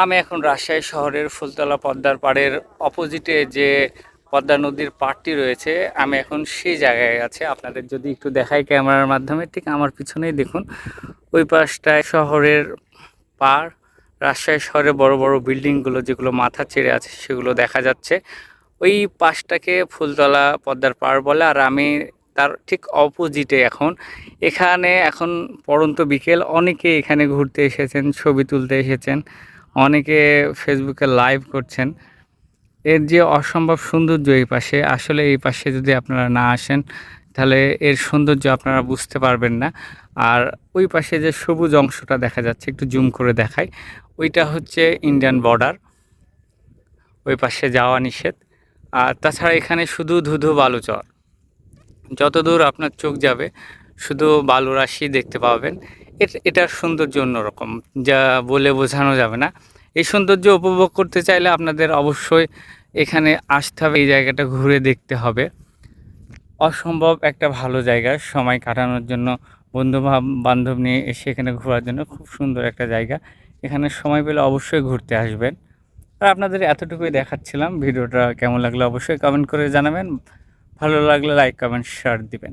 আমি এখন রাজশাহী শহরের ফুলতলা পদ্মার পাড়ের অপোজিটে যে পদ্মা নদীর পাড়টি রয়েছে, আমি এখন সেই জায়গায় আছি। আপনাদের যদি একটু দেখাই ক্যামেরার মাধ্যমে, ঠিক আমার পিছনেই দেখুন, ওই পাশটায় শহরের পাড়। রাজশাহী শহরে বড় বড় বিল্ডিংগুলো যেগুলো মাথা চেড়ে আছে সেগুলো দেখা যাচ্ছে। ওই পাশটাকে ফুলতলা পদ্মার পাড় বলে। আর আমি তার ঠিক অপোজিটে এখন। এখানে এখন পড়ন্ত বিকেল, অনেকে এখানে ঘুরতে এসেছেন, ছবি তুলতে এসেছেন, অনেকে ফেসবুকে লাইভ করছেন। এর যে অসম্ভব সৌন্দর্য এই পাশে, আসলে এই পাশে যদি আপনারা না আসেন তাহলে এর সৌন্দর্য আপনারা বুঝতে পারবেন না। আর ওই পাশে যে সবুজ অংশটা দেখা যাচ্ছে, একটু জুম করে দেখাই, ওইটা হচ্ছে ইন্ডিয়ান বর্ডার। ওই পাশে যাওয়া নিষেধ। আর তাছাড়া এখানে শুধু ধুধু বালুচর, যতদূর আপনার চোখ যাবে শুধু বালুরাশি দেখতে পাবেন। এটার সৌন্দর্য অন্যরকম, যা বলে বোঝানো যাবে না। এই সৌন্দর্য উপভোগ করতে চাইলে আপনাদের অবশ্যই এখানে আসতে হবে, এই জায়গাটা ঘুরে দেখতে হবে। অসম্ভব একটা ভালো জায়গা সময় কাটানোর জন্য, বন্ধু বান্ধব নিয়ে এসে এখানে ঘোরার জন্য খুব সুন্দর একটা জায়গা। এখানে সময় পেলে অবশ্যই ঘুরতে আসবেন। আর আপনাদের এতটুকুই দেখাচ্ছিলাম। ভিডিওটা কেমন লাগলো অবশ্যই কমেন্ট করে জানাবেন। ভালো লাগলে লাইক কমেন্ট শেয়ার দিবেন।